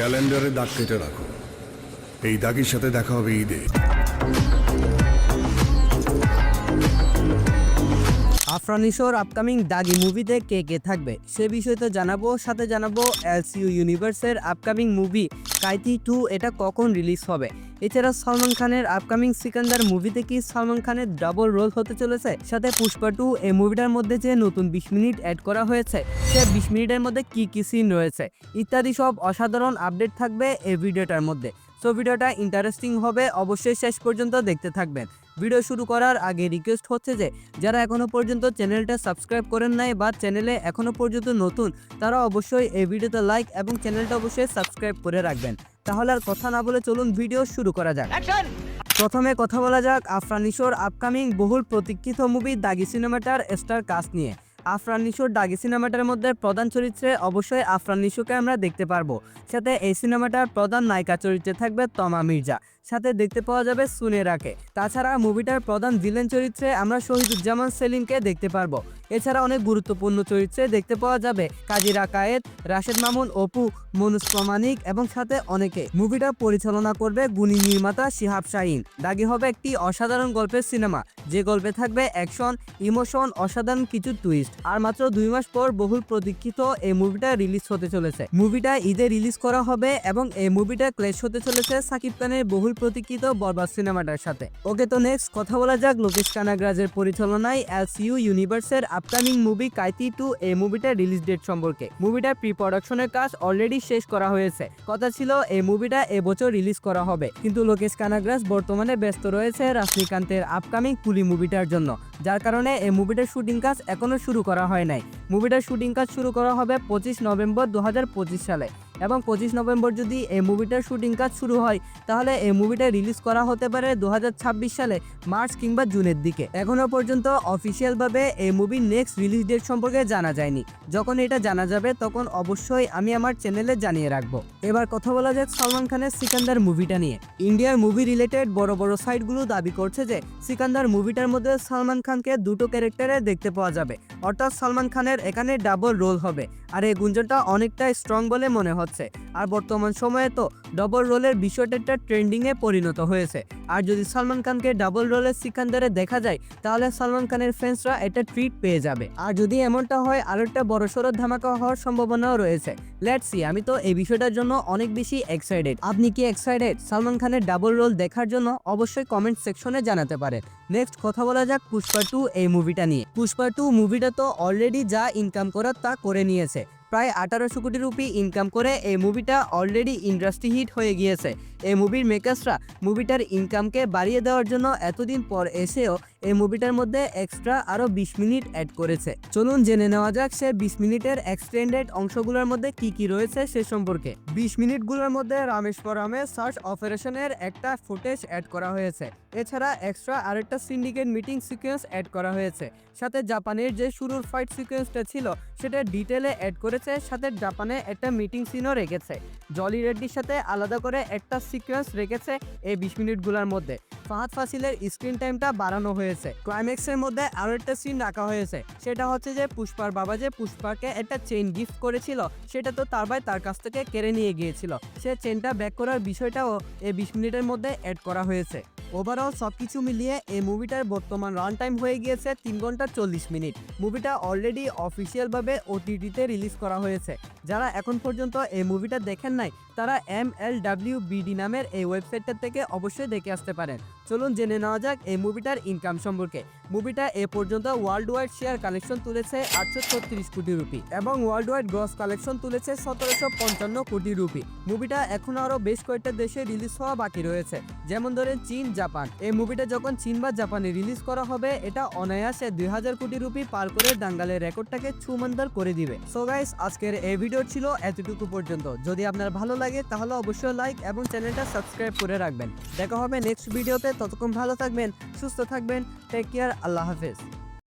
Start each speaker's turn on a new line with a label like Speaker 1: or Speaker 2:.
Speaker 1: ক্যালেন্ডারে দাগ কেটে রাখো, এই দাগের সাথে দেখা হবে ঈদে।
Speaker 2: আফরান নিশোর আপকামিং দাগি মুভিতে কে কে থাকবে সে বিষয়ে তো জানাবো, সাথে জানাবো এলসিইউ ইউনিভার্সের আপকামিং মুভি কাইতি 2 এটা কখন রিলিজ হবে। এছাড়া সালমান খানের আপকামিং সিকান্দার মুভিতে কি সালমান খানের ডাবল রোল হতে চলেছে, সাথে পুষ্পা 2 এই মুভিটার মধ্যে যে নতুন 20 মিনিট অ্যাড করা হয়েছে সে 20 মিনিটের মধ্যে কি কি সিন রয়েছে ইত্যাদি সব অসাধারণ আপডেট থাকবে এই ভিডিওটার মধ্যে। সো ভিডিওটা ইন্টারেস্টিং হবে, অবশ্যই শেষ পর্যন্ত দেখতে থাকবেন। ভিডিও শুরু করার আগে রিকোয়েস্ট হচ্ছে যে যারা এখনো পর্যন্ত চ্যানেলটা সাবস্ক্রাইব করেন নাই বা চ্যানেলে এখনো পর্যন্ত নতুন, তারা অবশ্যই এই ভিডিওতে লাইক এবং চ্যানেলটা অবশ্যই সাবস্ক্রাইব করে রাখবেন। তাহলে আর কথা না বলে চলুন ভিডিও শুরু করা যাক। প্রথমে কথা বলা যাক আফরান নিশোর আপকামিং বহুল প্রতীক্ষিত মুভি দাগি সিনেমাটার স্টার কাস্ট নিয়ে। আফরান নিশোর দাগি সিনেমাটার মধ্যে প্রধান চরিত্রে অবশ্যই আফরান নিশোকে আমরা দেখতে পারবো, সাথে এই সিনেমাটার প্রধান নায়িকা চরিত্রে থাকবে তমা মির্জা, সাথে দেখতে পাওয়া যাবে সুনেরাকে। তাছাড়া মুভিটার প্রধান ভিলেন চরিত্রে আমরা শহীদুজ্জামান সেলিমকে দেখতে পারবো। এছাড়া অনেক গুরুত্বপূর্ণ চরিত্রে দেখতে পাওয়া যাবে কাজী রাকায়েত, রাশেদ মামুন, অপু, মনুজ প্রামাণিক এবং সাথে অনেকে। মুভিটা পরিচালনা করবে গুণী নির্মাতা শিহাব শাহিন। দাগি হবে একটি অসাধারণ গল্পের সিনেমা, যে গল্পে থাকবে অ্যাকশন, ইমোশন, অসাধারণ কিছু টুইস্ট। আর মাত্র 2 মাস পর বহুল প্রতীক্ষিত এই মুভিটা রিলিজ হতে চলেছে। মুভিটা ঈদে রিলিজ করা হবে এবং এই মুভিটা ক্ল্যাশ হতে চলেছে সাকিব খানের বহুল প্রতীক্ষিত বরবাদ সিনেমাটার সাথে। ওকে, তো নেক্সট কথা বলা যাক লোকেশ কানাগরাজের পরিচালনায় এলসিইউ ইউনিভার্সের আপকামিং মুভি কাইতি 2 এই মুভিটার রিলিজ ডেট সম্পর্কে। মুভিটার প্রি প্রোডাকশনের কাজ অলরেডি শেষ করা হয়েছে। কথা ছিল এই মুভিটা এবছর রিলিজ করা হবে, কিন্তু লোকেশ কানাগরাজ বর্তমানে ব্যস্ত রয়েছে রজনীকান্তের আপকামিং কুলি মুভিটার জন্য, যার কারণে এই মুভিটার শুটিং কাজ এখনো শুরু করা হয় নাই। মুভিটার শুটিং কাজ শুরু করা হবে 25 নভেম্বর 2025 সালে, এবং 25 নভেম্বর যদি এই মুভিটার শুটিং কাজ শুরু হয় তাহলে এই মুভিটা রিলিজ করা হতে পারে 2026 সালে মার্চ কিংবা জুনের দিকে। এখনো পর্যন্ত অফিসিয়ালভাবে এই মুভির নেক্সট রিলিজ ডেট সম্পর্কে জানা যায়নি। যখন এটা জানা যাবে তখন অবশ্যই আমি আমার চ্যানেলে জানিয়ে রাখবো। এবার কথা বলা যাক সালমান খানের সিকান্দার মুভিটা নিয়ে। ইন্ডিয়ার মুভি রিলেটেড বড় বড় সাইটগুলো দাবি করছে যে সিকান্দার মুভিটার মধ্যে সালমান খানকে দুটো ক্যারেক্টারে দেখতে পাওয়া যাবে, অর্থাৎ সালমান খানের এখানে ডাবল রোল হবে। আর এই গুঞ্জনটা অনেকটা স্ট্রং বলে মনে হচ্ছে। আর বর্তমান সময়ে তো ডাবল রোলের বিষয়টা একটা ট্রেন্ডিংয়ে পরিণত হয়েছে। আর যদি সালমান খানকে ডাবল রোলের সিকান্দারে দেখা যায় তাহলে সালমান খানের ফ্যান্সরা এটা ট্রিট পেয়ে যাবে। আর যদি এমনটা হয় আরো একটা বড়সড় ধামাকা হওয়ার সম্ভাবনাও রয়েছে। লেটস সি, আমি তো এই বিষয়টার জন্য অনেক বেশি এক্সাইটেড। আপনি কি এক্সাইটেড সালমান খানের ডাবল রোল দেখার জন্য? অবশ্যই কমেন্ট সেকশনে জানাতে পারেন। নেক্সট কথা বলা যাক পুষ্পা 2 এই মুভিটা নিয়ে। পুষ্পা 2 মুভিটা তো অলরেডি যা ইনকাম করার তা করে নিয়েছে। প্রায় 1800 কোটি রুপি ইনকাম করে এই মুভিটা অলরেডি ইন্ডাস্ট্রি হিট হয়ে গিয়েছে। এই মুভির মেকার্সরা মুভিটার ইনকামকে বাড়িয়ে দেওয়ার জন্য এতদিন পর এসেও এই মুভিটার মধ্যে এক্সট্রা আরো 20 মিনিট অ্যাড করেছে। চলুন জেনে নেওয়া যাক সে 20 মিনিটের এক্সটেন্ডেড অংশগুলোর মধ্যে কি কি রয়েছে সে সম্পর্কে। 20 মিনিটগুলোর মধ্যে রামেশ্বরমে সার্চ অপারেশনের একটা ফুটেজ অ্যাড করা হয়েছে। এছাড়া এক্সট্রা আরেকটা সিন্ডিকেট মিটিং সিকোয়েন্স অ্যাড করা হয়েছে। সাথে জাপানের যে শুরুর ফাইট সিকোয়েন্সটা ছিল সেটা ডিটেলে অ্যাড করেছে, সাথে জাপানে একটা মিটিং সিনও রেখেছে। জলি রেড্ডির সাথে আলাদা করে একটা সিকোয়েন্স রেখেছে এই 20 মিনিটগুলোর মধ্যে। ফাহাদ ফাসিলের স্ক্রিন টাইমটা বাড়ানো হয়েছে। ক্লাইম্যাক্সের মধ্যে আরো একটা সিন রাখা হয়েছে, সেটা হচ্ছে যে পুষ্পার বাবা যে পুষ্পাকে একটা চেইন গিফট করেছিল সেটা তো তার ভাই তার কাছ থেকে কেড়ে নিয়ে গিয়েছিল, সে চেইনটা ব্যাক করার বিষয়টাও এই 20 মিনিটের মধ্যে অ্যাড করা হয়েছে। ওভারঅল সবকিছু মিলিয়ে এই মুভিটার বর্তমান রান টাইম হয়ে গিয়েছে 3 ঘন্টা 40 মিনিট। মুভিটা অলরেডি অফিসিয়ালভাবে ওটিটিতে রিলিজ করা হয়েছে। যারা এখন পর্যন্ত এই মুভিটা দেখেন নাই তারা MLWBD নামের এই ওয়েবসাইটটা থেকে অবশ্যই দেখে আসতে পারেন। চলুন জেনে নেওয়া যাক এই মুভিটার ইনকাম সম্পর্কে। মুভিটা এ পর্যন্ত ওয়ার্ল্ড ওয়াইড শেয়ার কালেকশন তুলেছে 836 কোটি রুপি এবং ওয়ার্ল্ড ওয়াইড গ্রস কালেকশন তুলেছে 1755 কোটি রুপি। মুভিটা এখন আরো বেশ কয়েকটা দেশে রিলিজ হওয়া বাকি রয়েছে, যেমন ধরেন চীন, জাপান। এই মুভিটা যখন চীন বা জাপানে রিলিজ করা হবে এটা অনায়াসে 2000 কোটি রুপি পার করে দাঙ্গালের রেকর্ডটাকে ছুমন্তর করে দিবে। সো গাইস, আজকের এই ভিডিও ছিল এতটুকু পর্যন্ত। যদি আপনার ভালো লাগে তাহলে অবশ্যই লাইক এবং চ্যানেলটা সাবস্ক্রাইব করে রাখবেন। দেখা হবে নেক্সট ভিডিওতে। ততক্ষণ ভালো থাকবেন, সুস্থ থাকবেন। টেক কেয়ার, আল্লাহ হাফেজ।